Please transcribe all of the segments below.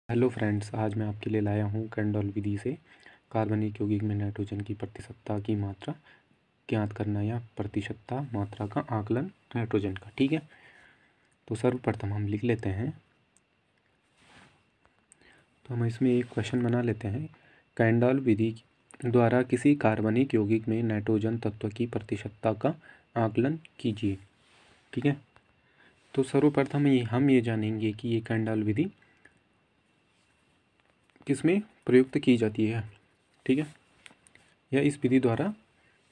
Hello friends, आज मैं आपके लिए लाया हूँ कैंडॉल विधि से कार्बनिक यौगिक में नाइट्रोजन की प्रतिशतता की मात्रा ज्ञात करना या प्रतिशतता मात्रा का आकलन नाइट्रोजन का। ठीक है, तो सर्वप्रथम हम लिख लेते हैं। तो हम इसमें एक क्वेश्चन बना लेते हैं। कैंडॉल विधि द्वारा किसी कार्बनिक यौगिक में नाइट्रोजन तत्व की प्रतिशतता का आकलन कीजिए। ठीक है, तो सर्वप्रथम हम ये जानेंगे कि ये कैंडॉल विधि किसमें प्रयुक्त की जाती है। ठीक है, या इस विधि द्वारा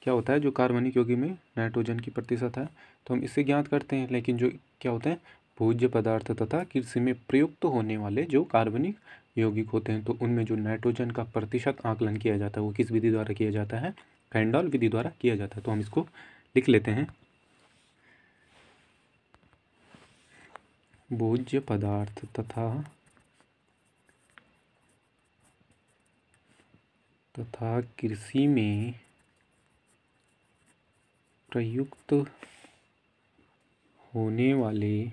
क्या होता है, जो कार्बनिक यौगिक में नाइट्रोजन की प्रतिशत है तो हम इससे ज्ञात करते हैं। लेकिन जो क्या होता है, भोज्य पदार्थ तथा कृषि में प्रयुक्त होने वाले जो कार्बनिक यौगिक होते हैं तो उनमें जो नाइट्रोजन का प्रतिशत आकलन किया जाता है वो किस विधि द्वारा किया जाता है, कैंडॉल विधि द्वारा किया जाता है। तो हम इसको लिख लेते हैं। भोज्य पदार्थ तथा कृषि में प्रयुक्त होने वाले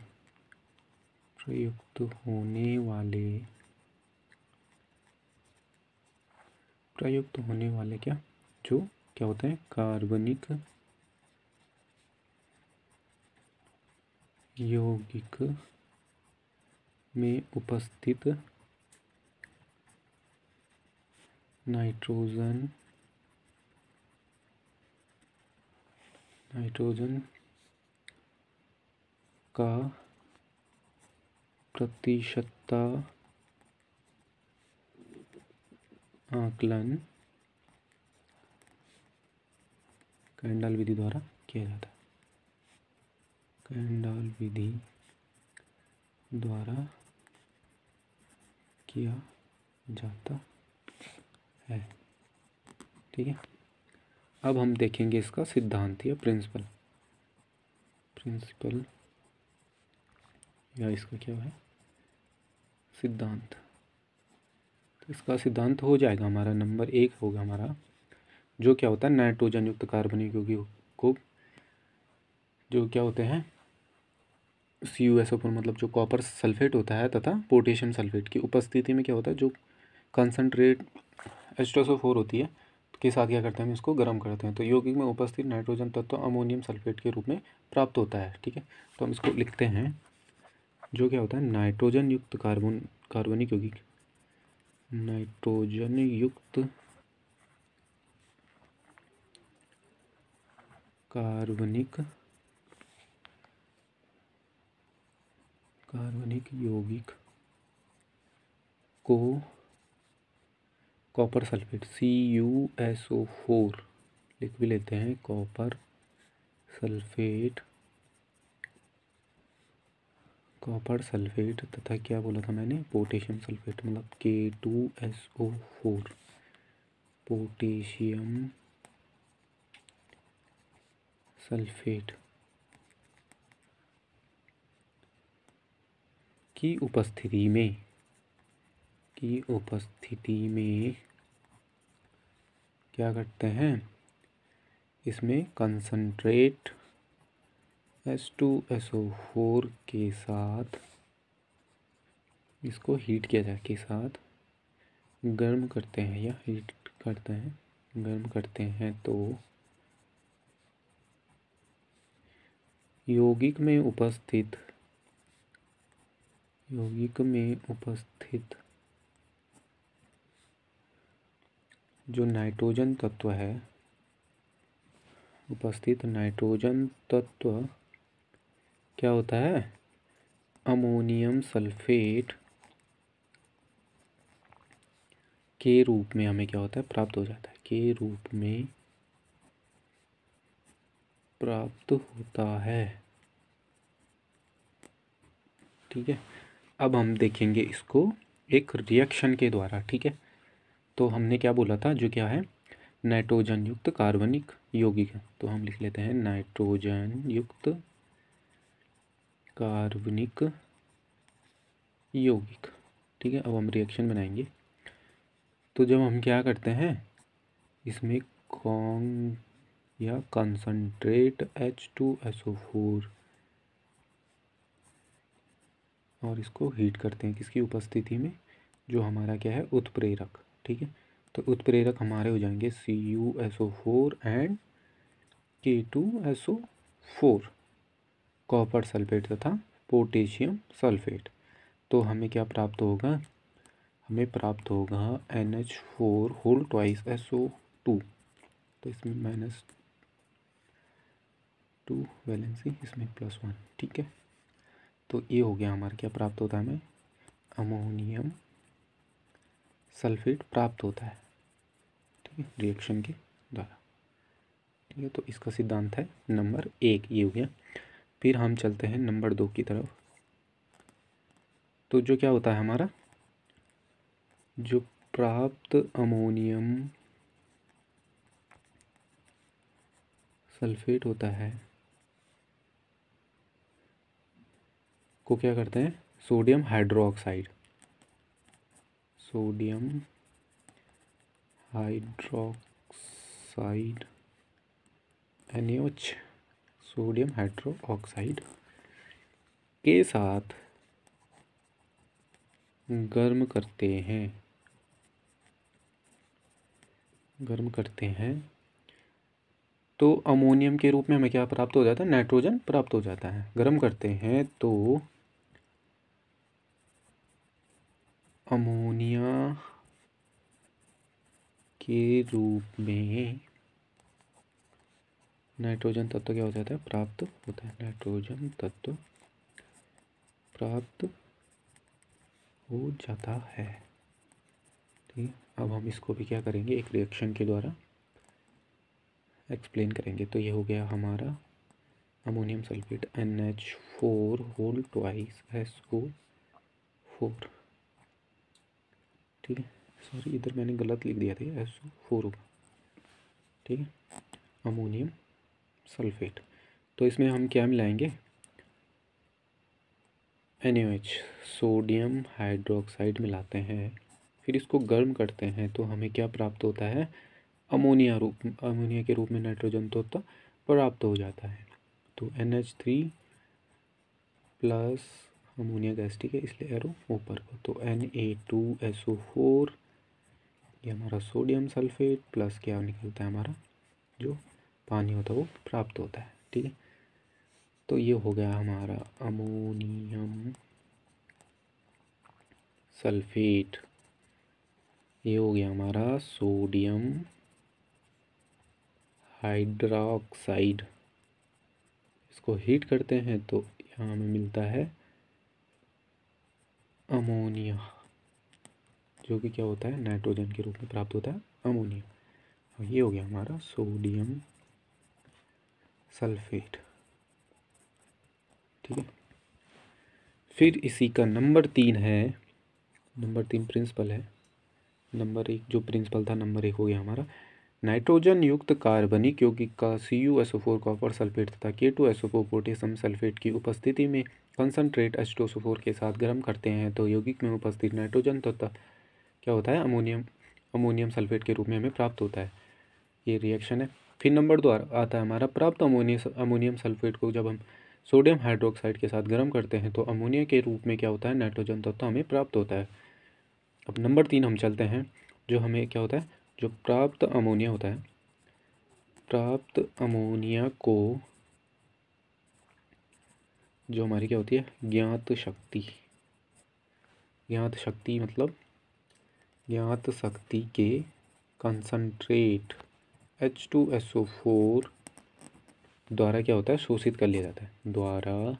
क्या होते हैं, कार्बनिक यौगिक में उपस्थित नाइट्रोजन का प्रतिशतता आकलन कैंडॉल विधि द्वारा किया जाता है। कैंडॉल विधि द्वारा किया जाता है। ठीक है, अब हम देखेंगे इसका सिद्धांत या प्रिंसिपल या इसका क्या है, सिद्धांत। तो इसका सिद्धांत हो जाएगा हमारा नंबर 1 होगा हमारा, जो क्या होता है, नाइट्रोजन युक्त कार्बनिक यौगिक को जो क्या होते हैं CuSO4 मतलब जो कॉपर सल्फेट होता है तथा पोटेशियम सल्फेट की उपस्थिति में क्या होता है, जो कंसनट्रेट H2SO4 होती है के साथ क्या करते हैं, हम इसको गर्म करते हैं तो यौगिक में उपस्थित नाइट्रोजन तत्व अमोनियम सल्फेट के रूप में प्राप्त होता है। ठीक है, तो हम इसको लिखते हैं। जो क्या होता है, नाइट्रोजन युक्त कार्बनिक यौगिक, नाइट्रोजन युक्त कार्बनिक यौगिक को कॉपर सल्फेट CuSO4 लिख भी लेते हैं, कॉपर सल्फेट तथा क्या बोला था मैंने, पोटेशियम सल्फेट मतलब K2SO4 पोटेशियम सल्फेट की उपस्थिति में क्या करते हैं, इसमें कंसंट्रेट H2SO4 के साथ इसको हीट किया जाए के साथ गर्म करते हैं या हीट करते हैं, गर्म करते हैं तो यौगिक में उपस्थित जो नाइट्रोजन तत्व है, उपस्थित नाइट्रोजन तत्व क्या होता है, अमोनियम सल्फेट के रूप में हमें क्या होता है, प्राप्त हो जाता है, के रूप में प्राप्त होता है। ठीक है, अब हम देखेंगे इसको एक रिएक्शन के द्वारा। ठीक है, तो हमने क्या बोला था, जो क्या है, नाइट्रोजन युक्त कार्बनिक यौगिक है तो हम लिख लेते हैं नाइट्रोजन युक्त कार्बनिक यौगिक। ठीक है, अब हम रिएक्शन बनाएंगे। तो जब हम क्या करते हैं, इसमें कंसंट्रेट H2SO4 और इसको हीट करते हैं, किसकी उपस्थिति में, जो हमारा क्या है उत्प्रेरक, ठीक है। तो उत्प्रेरक हमारे हो जाएंगे CuSO4 and K2SO4, copper sulphate तथा पोटेशियम सल्फेट। तो हमें क्या प्राप्त होगा, हमें प्राप्त होगा NH4 होल ट्वाइस SO2। तो इसमें -2 वैलेंसी, इसमें +1, ठीक है। तो ये हो गया हमारा, क्या प्राप्त होता है हमें, अमोनियम सल्फेट प्राप्त होता है, ठीक है, रिएक्शन के द्वारा, ठीक है। तो इसका सिद्धांत है नंबर 1, ये हो गया। फिर हम चलते हैं नंबर 2 की तरफ। तो जो क्या होता है हमारा, जो प्राप्त अमोनियम सल्फेट होता है को क्या करते हैं, sodium hydroxide, sodium hydroxide NaOH, sodium hydroxide के साथ गर्म करते हैं, तो अमोनियम के रूप में हमें क्या प्राप्त हो जाता है, नाइट्रोजन प्राप्त हो जाता है। गर्म करते हैं तो अमोनिया के रूप में नाइट्रोजन तत्व क्या हो जाता है, प्राप्त होता है, नाइट्रोजन तत्व प्राप्त हो जाता है, ठीक है। अब हम इसको भी क्या करेंगे, एक रिएक्शन के द्वारा एक्सप्लेन करेंगे। तो ये हो गया हमारा ammonium sulphate NH4 whole twice SO4, ठीक है। सॉरी, इधर मैंने गलत लिख दिया था, SO4 होगा, ठीक है, अमोनियम सल्फेट। तो इसमें हम क्या मिलाएंगे, NaOH, सोडियम हाइड्रोक्साइड मिलाते हैं। फिर इसको गर्म करते हैं तो हमें क्या प्राप्त होता है, अमोनिया के रूप में नाइट्रोजन तत्व प्राप्त हो जाता है। तो NH3 प्लस अमोनिया गैस, ठीक है, इसलिए एरो ऊपर को, तो Na2SO4, ये हमारा सोडियम सल्फेट प्लस क्या निकलता है हमारा, जो पानी होता है वो प्राप्त होता है, ठीक है। तो ये हो गया हमारा अमोनियम सल्फेट, ये हो गया हमारा सोडियम हाइड्रोक्साइड। इसको हीट करते हैं तो यहाँ हमें मिलता है अमोनिया, जो कि क्या होता है, नाइट्रोजन के रूप में प्राप्त होता है अमोनिया। और ये हो गया हमारा सोडियम सल्फेट, ठीक है। फिर इसी का नंबर 3 है, नंबर 3 प्रिंसिपल है। नंबर 1 जो प्रिंसिपल था, नंबर 1 हो गया हमारा नाइट्रोजन युक्त कार्बनिक यौगिक का CuSO4 कॉपर सल्फेट तथा K2SO4 पोटेशियम सल्फेट की उपस्थिति में कंसनट्रेट H2SO4 के साथ गर्म करते हैं तो यौगिक में उपस्थित नाइट्रोजन तत्व क्या होता है, अमोनियम सल्फेट के रूप में हमें प्राप्त होता है। ये रिएक्शन है। फिर नंबर 2 आता है हमारा प्राप्त अमोनियम सल्फेट को जब हम सोडियम हाइड्रोक्साइड के साथ गर्म करते हैं तो अमोनिया के रूप में क्या होता है, नाइट्रोजन तत्व हमें प्राप्त होता है। अब नंबर 3 हम चलते हैं, जो हमें क्या होता है, जो प्राप्त अमोनिया होता है, प्राप्त अमोनिया को जो हमारी क्या होती है, ज्ञात शक्ति मतलब ज्ञात शक्ति के कंसंट्रेट H2SO4 द्वारा क्या होता है, शोषित कर लिया जाता है, द्वारा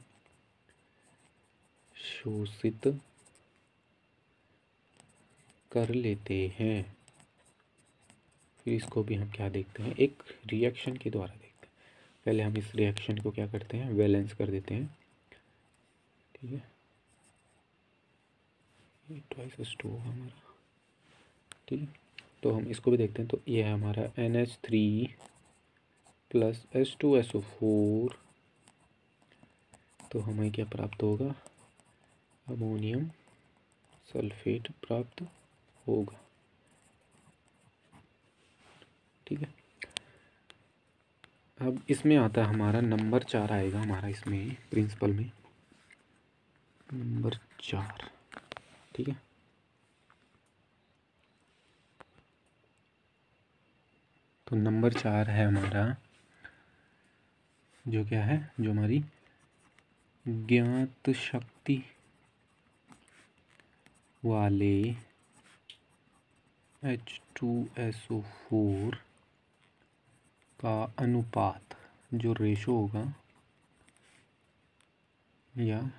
शोषित कर लेते हैं। फिर इसको भी हम क्या देखते हैं, एक रिएक्शन के द्वारा देखते हैं। पहले हम इस रिएक्शन को क्या करते हैं, बैलेंस कर देते हैं, ठीक है। ये ट्वाइस H2 होगा हमारा, ठीक है। तो हम इसको भी देखते हैं। तो ये है हमारा NH3 प्लस H2SO4, तो हमें क्या प्राप्त होगा, अमोनियम सल्फेट प्राप्त होगा, ठीक है। अब इसमें आता है हमारा नंबर 4 आएगा हमारा इसमें प्रिंसिपल में, नंबर 4, ठीक है। तो नंबर 4 है हमारा, जो क्या है, जो हमारी ज्ञात शक्ति वाले H2SO4 का अनुपात, जो रेशो होगा, या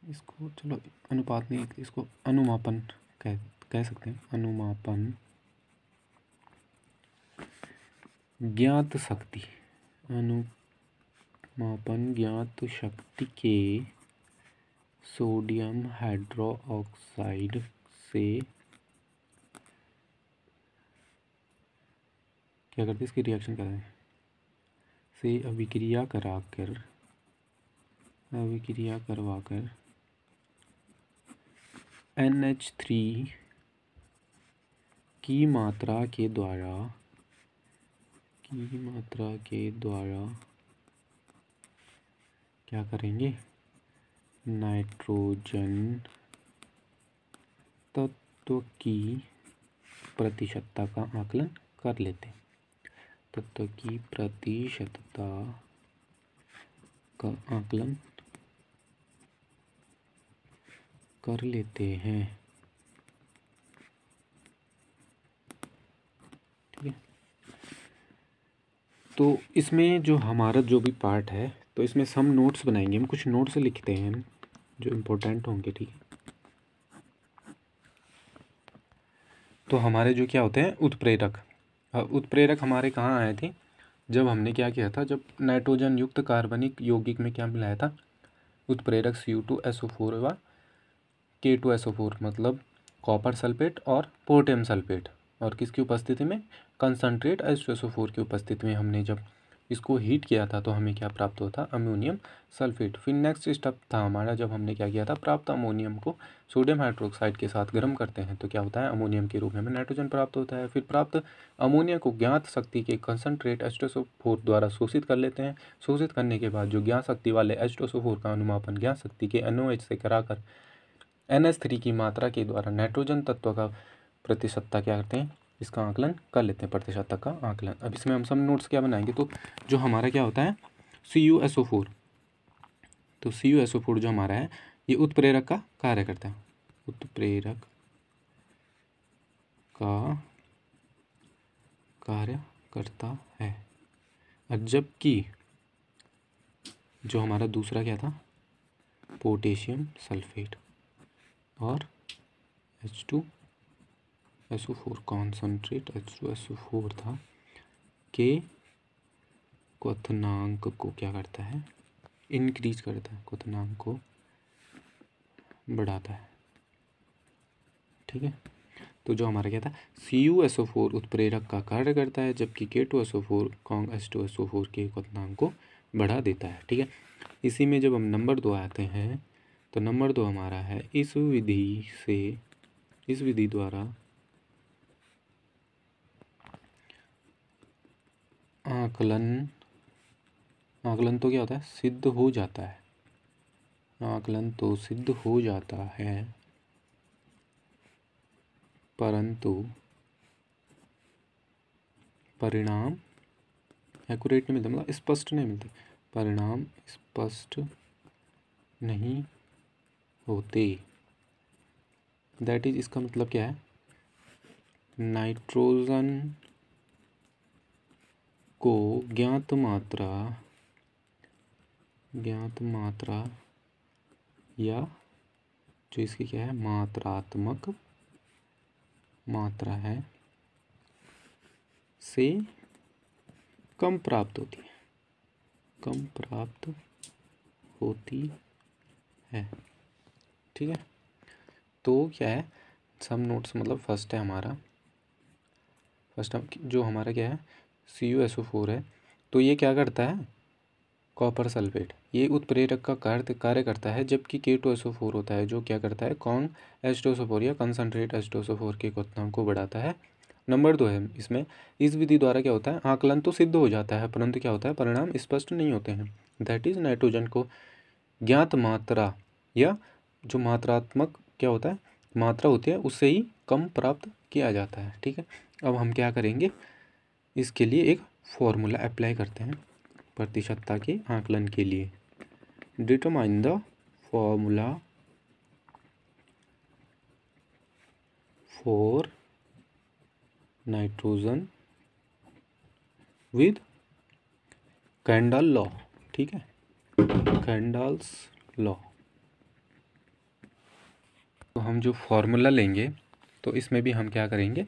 इसको चलो अनुपात नहीं, इसको अनुमापन कह सकते हैं। अनुमापन ज्ञात शक्ति, अनुमापन ज्ञात शक्ति के सोडियम हाइड्रोक्साइड से क्या करते हैं, इसकी रिएक्शन कराएं, से अभिक्रिया करवाकर NH3 की मात्रा के द्वारा क्या करेंगे, नाइट्रोजन तत्व की प्रतिशतता का आकलन कर लेते हैं। तत्व की प्रतिशतता का आकलन कर लेते हैं। ठीक है, तो इसमें जो हमारा जो भी पार्ट है, तो इसमें हम नोट्स बनाएंगे, हम कुछ नोट्स लिखते हैं जो इम्पोर्टेंट होंगे। ठीक है, तो हमारे जो क्या होते हैं, उत्प्रेरक। उत्प्रेरक हमारे कहाँ आए थे, जब हमने क्या किया था, जब नाइट्रोजन युक्त कार्बनिक यौगिक में क्या मिलाया था, उत्प्रेरक Cu2SO4 व K2SO4, मतलब कॉपर सल्फेट और पोटेशियम सल्फेट, और किसकी उपस्थिति में, कंसनट्रेट H2SO4 की उपस्थिति में हमने जब इसको हीट किया था, तो हमें क्या प्राप्त होता, अमोनियम सल्फेट। फिर नेक्स्ट स्टेप था हमारा, जब हमने क्या किया था, प्राप्त अमोनियम को सोडियम हाइड्रोक्साइड के साथ गर्म करते हैं, तो क्या होता है, अमोनियम के रूप में हमें नाइट्रोजन प्राप्त होता है। फिर प्राप्त अमोनिया को ज्ञात शक्ति के कंसनट्रेट H2SO4 द्वारा शोषित कर लेते हैं। शोषित करने के बाद जो ज्ञात शक्ति वाले H2SO4 का अनुमापन ज्ञात शक्ति के NOH से कराकर NH3 की मात्रा के द्वारा नाइट्रोजन तत्व का प्रतिशतता क्या करते हैं, इसका आकलन कर लेते हैं, प्रतिशतता का आकलन। अब इसमें हम सब नोट्स क्या बनाएंगे, तो जो हमारा क्या होता है, CuSO4, तो CuSO4 जो हमारा है, ये उत्प्रेरक का कार्य करता है, उत्प्रेरक का कार्य करता है। और जबकि जो हमारा दूसरा क्या था, पोटेशियम सल्फेट और H2SO4, कॉन्सनट्रेट H2SO4 था, के क्वथनांक को क्या करता है, इंक्रीज करता है, क्वथनांक को बढ़ाता है। ठीक है, तो जो हमारा क्या था, CuSO4 उत्प्रेरक का कार्य करता है, जबकि K2SO4 H2SO4 के क्वथनांक को बढ़ा देता है। ठीक है, इसी में जब हम नंबर 2 आते हैं, तो नंबर 2 हमारा है, इस विधि द्वारा आकलन तो क्या होता है, सिद्ध हो जाता है, आकलन तो सिद्ध हो जाता है, परंतु परिणाम एक्यूरेट नहीं मिलता, मतलब स्पष्ट नहीं मिलते, परिणाम स्पष्ट नहीं होते। दैट इज, इसका मतलब क्या है, नाइट्रोजन को ज्ञात मात्रा या जो इसकी क्या है, मात्रात्मक मात्रा है, से कम प्राप्त होती है। ठीक है, तो क्या है, सब नोट्स, मतलब फर्स्ट है हमारा, फर्स्ट जो हमारा क्या है, CuSO4 है, तो ये क्या करता है, कॉपर सल्फेट, ये उत्प्रेरक का कार्य करता है, जबकि K2SO4 होता है, जो क्या करता है, H2SO4 या कंसनट्रेट H2SO4 के क्वथनांक को बढ़ाता है। नंबर 2 है इसमें, इस विधि द्वारा क्या होता है, आकलन तो सिद्ध हो जाता है, परंतु क्या होता है, परिणाम स्पष्ट नहीं होते हैं। दैट इज, नाइट्रोजन को ज्ञात मात्रा या जो मात्रात्मक क्या होता है, मात्रा होती है उससे ही कम प्राप्त किया जाता है। ठीक है, अब हम क्या करेंगे, इसके लिए एक फॉर्मूला अप्लाई करते हैं प्रतिशतता के आकलन के लिए। Determine the formula for nitrogen with candle law. ठीक है, कैंडल्स लॉ। तो हम जो फॉर्मूला लेंगे तो इसमें भी हम क्या करेंगे,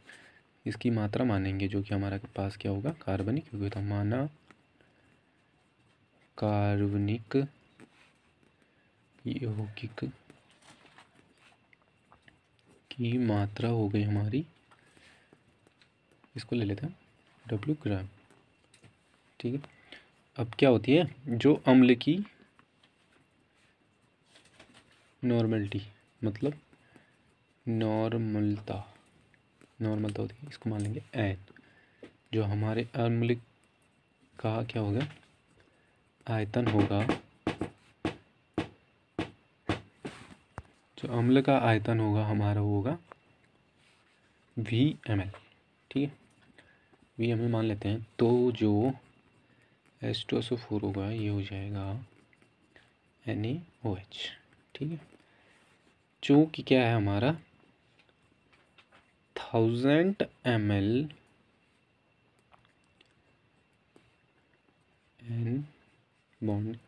इसकी मात्रा मानेंगे जो कि हमारे पास क्या होगा, कार्बनिक, क्योंकि तो माना कार्बनिक यौगिक की मात्रा हो गई हमारी, इसको ले लेते हैं W ग्राम। ठीक है, अब क्या होती है, जो अम्ल की नॉर्मलिटी, मतलब नॉर्मलता होती है, इसको मान लेंगे एन। जो हमारे अम्ल का क्या होगा, आयतन होगा, जो अम्ल का आयतन होगा हमारा होगा VmL। ठीक है, VmL मान लेते हैं। तो जो H2SO4 होगा ये हो जाएगा NaOH। ठीक है, जो कि क्या है हमारा 1000 ml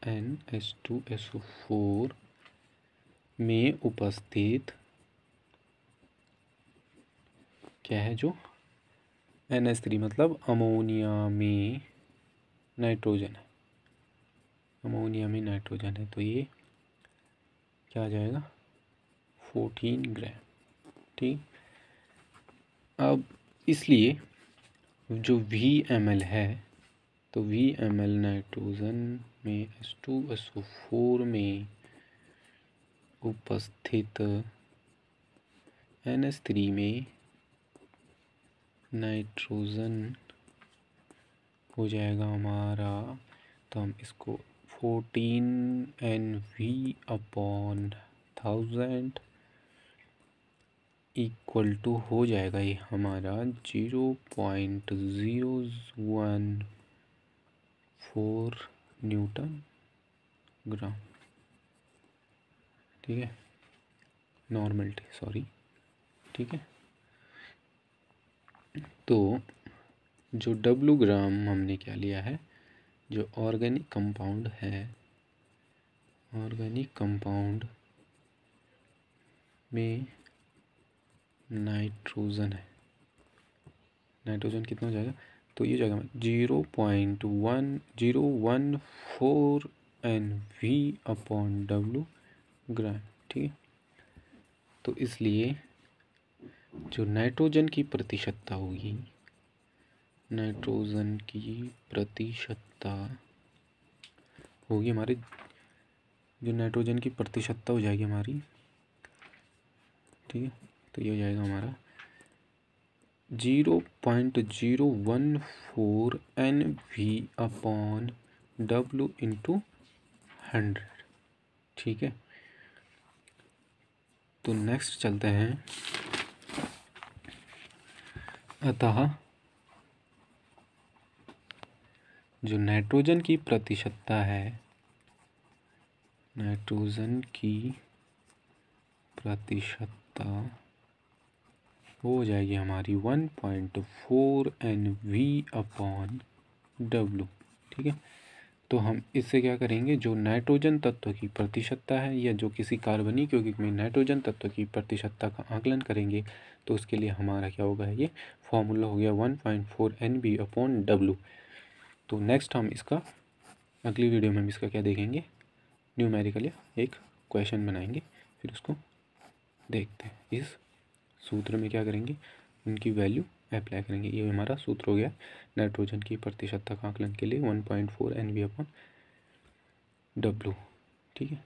NH2SO4 में उपस्थित क्या है, जो NH3 मतलब अमोनिया में नाइट्रोजन है, अमोनिया में नाइट्रोजन है, तो ये क्या आ जाएगा 14 ग्राम। ठीक, अब इसलिए जो VmL है, तो VmL नाइट्रोजन में H2SO4 में उपस्थित NH3 में नाइट्रोजन हो जाएगा हमारा, तो हम इसको 14 NV/1000 इक्वल टू हो जाएगा ये हमारा 0.014 न्यूटन ग्राम। ठीक है, नॉर्मलिटी, सॉरी। ठीक है, तो जो W ग्राम हमने क्या लिया है, जो ऑर्गेनिक कंपाउंड है, ऑर्गेनिक कंपाउंड में नाइट्रोजन है, नाइट्रोजन कितना हो जाएगा, तो ये जाएगा 0.1014 NV/W ग्राम। ठीक है, तो इसलिए जो नाइट्रोजन की प्रतिशतता होगी, नाइट्रोजन की प्रतिशतता होगी हमारी, जो नाइट्रोजन की प्रतिशतता हो जाएगी हमारी, ठीक है, तो ये हो जाएगा हमारा 0.014 NV/W × 100। ठीक है, तो नेक्स्ट चलते हैं। अतः जो नाइट्रोजन की प्रतिशतता है, नाइट्रोजन की प्रतिशतता हो जाएगी हमारी 1.4 NV/W। ठीक है, तो हम इससे क्या करेंगे, जो नाइट्रोजन तत्व की प्रतिशतता है या जो किसी कार्बनिक यौगिक में नाइट्रोजन तत्व की प्रतिशतता का आकलन करेंगे, तो उसके लिए हमारा क्या होगा, ये फॉर्मूला हो गया 1.4 NV/W। तो नेक्स्ट हम इसका अगली वीडियो में हम इसका क्या देखेंगे, न्यूमेरिकल या एक क्वेश्चन बनाएंगे, फिर उसको देखते हैं। इस सूत्र में क्या करेंगे, उनकी वैल्यू अप्लाई करेंगे। ये हमारा सूत्र हो गया नाइट्रोजन की प्रतिशतता का आकलन के लिए 1.4 NV/W। ठीक है।